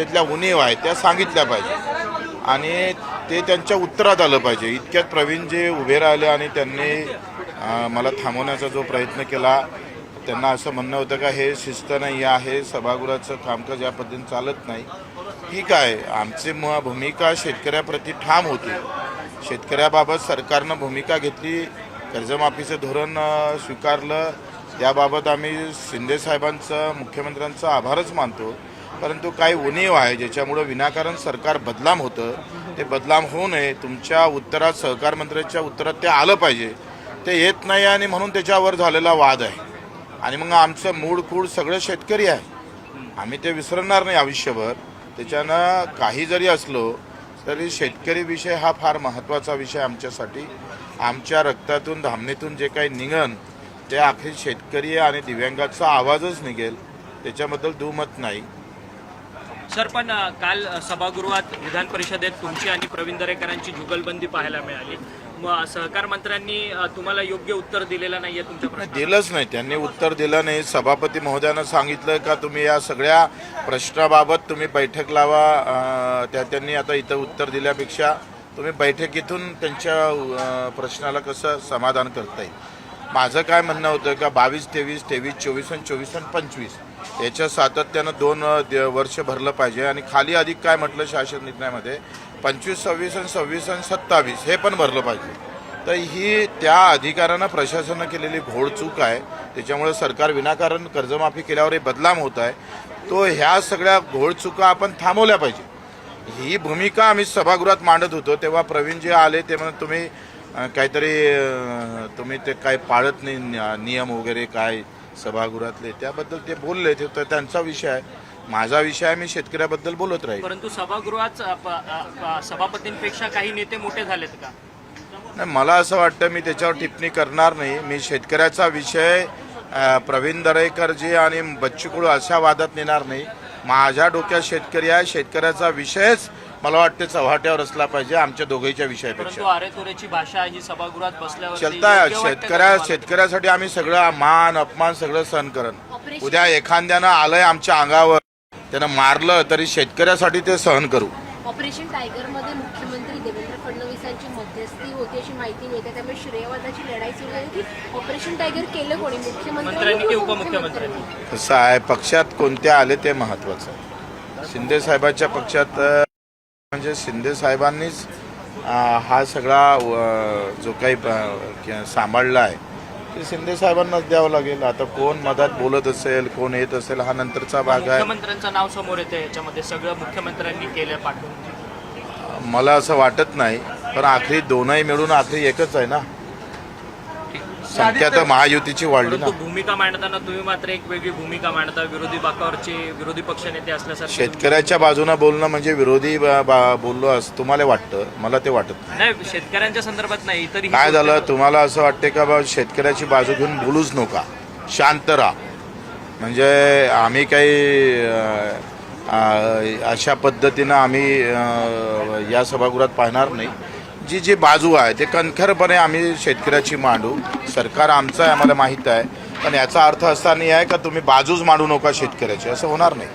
त्याच्यातल्या उणीव आहेत त्या सांगितल्या पाहिजे आणि ते त्यांच्या उत्तरात आलं पाहिजे. इतक्यात प्रवीण जे उभे राहिले आणि त्यांनी मला थांबवण्याचा जो प्रयत्न केला, त्यांना असं म्हणणं होतं का हे शिस्त नाही आहे, सभागृहाचं कामकाज या पद्धतीने चालत नाही. ठीक आहे, आमची भूमिका शेतकऱ्याप्रती ठाम होती. शेतकऱ्याबाबत सरकारनं भूमिका घेतली, कर्जमाफीचं धोरण स्वीकारलं, त्याबाबत आम्ही शिंदेसाहेबांचं मुख्यमंत्र्यांचा आभारच मानतो. परंतु काही उणीव आहे ज्याच्यामुळं विनाकारण सरकार बदनाम होतं. ते बदनाम होऊ नये. तुमच्या उत्तरात सहकार मंत्र्यांच्या उत्तरात ते आलं पाहिजे, ते येत नाही आणि म्हणून त्याच्यावर झालेला वाद आहे. आणि मग आमचं मूळ कूळ सगळं शेतकरी आहे, आम्ही ते विसरणार नाही आयुष्यभर. त्याच्यानं काही जरी असलो तरी शेतकरी विषय हा फार महत्त्वाचा विषय आमच्यासाठी. आमच्या रक्तातून धामणीतून जे काही निघन ते अखेर शेतकरी आणि दिव्यांगाचा आवाजच निघेल, त्याच्याबद्दल दुमत नाही. सर, पण काल सभागृहात विधान परिषदेत तुमची आणि प्रवीण दरेकरांची जुगलबंदी पाहायला मिळाली. मग सहकार मंत्र्यांनी तुम्हाला योग्य उत्तर दिलेलं नाहीये तुमच्या प्रश्नाला? दिलंच नाही, त्यांनी उत्तर दिलं नाही. सभापती महोदयानं सांगितलं का तुम्ही या सगळ्या प्रश्नाबाबत तुम्ही बैठक लावा. त्यांनी आता इथं उत्तर दिल्यापेक्षा तुम्ही बैठकीतून त्यांच्या प्रश्नाला कसं समाधान करता येईल. माझं काय म्हणणं होतं का 22, 23, 23, 24 आणि 24 आणि 25 याच्या सातत्यानं 2 वर्ष भरलं पाहिजे. आणि खाली अधिक काय म्हटलं शासन निर्णयामध्ये 25, 26 आणि 26 आणि 27 हे पण भरलं पाहिजे. तर ही त्या अधिकाऱ्यानं प्रशासनानं केलेली घोडचूक आहे. त्याच्यामुळे सरकार विनाकारण कर्जमाफी केल्यावर हे बदनाम होत आहे. तो ह्या सगळ्या घोडचुका आपण थांबवल्या पाहिजे. ही भूमिका आम्ही सभागृहात मांडत होतो. तेव्हा प्रवीण जे आले ते म्हणून तुम्ही काहीतरी तुम्ही ते काय पाळत नाही नियम वगैरे काय सभागृहातले, त्याबद्दल ते बोलले. ते तर त्यांचा विषय आहे, माझा विषय आहे. मी शेतकऱ्याबद्दल बोलत राहील. परंतु सभागृहात सभापतींपेक्षा काही नेते मोठे झालेत का? नाही, मला असं वाटतं मी त्याच्यावर टिप्पणी करणार नाही. मी शेतकऱ्याचा विषय प्रवीण दरेकरजी आणि बच्चू कडू अशा वादात नेणार नाही. माझ्या डोक्यात शेतकरी आहे, शेतकऱ्याचा विषयच मला वाटतं चव्हाट्यावर असला पाहिजे आमच्या दोघांच्या विषयापेक्षा. अरेतोरेची भाषा ही सभागृहात बसल्यावर चलता. शेतकऱ्यासाठी आम्ही सगळं मान अपमान सगळं सहन करण. उद्या एखाद्यानं आलंय आमच्या अंगावर, त्यानं मारलं तरी शेतकऱ्यासाठी ते सहन करू. ऑपरेशन टायगर मध्ये मुख्यमंत्री देवेंद्र फडणवीसांची मध्यस्थी होती अशी माहिती मिळते. त्यामुळे श्रेयवादाची लढाई सुरू आहे की ऑपरेशन टायगर केलं कोणी, मुख्यमंत्र्यांनी की उपमुख्यमंत्र्यांनी? कसं आहे, पक्षात कोणत्या आले ते महत्वाचं आहे. शिंदे साहेबांच्या पक्षात म्हणजे शिंदे साहेबांनीच हा सगळा जो काही सांभाळला आहे ते शिंदे साहेबांनाच द्यावं लागेल. आता कोण मधात बोलत असेल, कोण येत असेल, हा नंतरचा भाग आहे. मुख्यमंत्र्यांचं नाव समोर येतं याच्यामध्ये, सगळं मुख्यमंत्र्यांनी केलं पाठवून. मला असं वाटत नाही, पण आखरी दोनही मिळून आखरी एकच आहे ना. संख्या तर महायुतीची वाढली ना. भूमिका मांडताना तुम्ही मात्र एक वेगळी भूमिका मांडता, विरोधी बाकावरचे विरोधी पक्षनेते असल्यासारखे. शेतकऱ्याच्या बाजूनं बोलणं म्हणजे विरोधी बोललो असं तुम्हाला वाटतं, मला ते वाटत नाही. शेतकऱ्यांच्या संदर्भात नाही, इतर काय झालं, तुम्हाला असं वाटते का बा शेतकऱ्याची बाजू घेऊन बोलूच नका, शांत राहा. म्हणजे आम्ही काही अशा पद्धतीनं आम्ही या सभागृहात पाहणार नाही. जी बाजू आहे ते कणखरपणे आम्ही शेतकऱ्याची मांडू. सरकार आमचं आहे, आम्हाला माहीत आहे, पण याचा अर्थ असा नाही आहे का तुम्ही बाजूच मांडू नका शेतकऱ्याची, असं होणार नाही.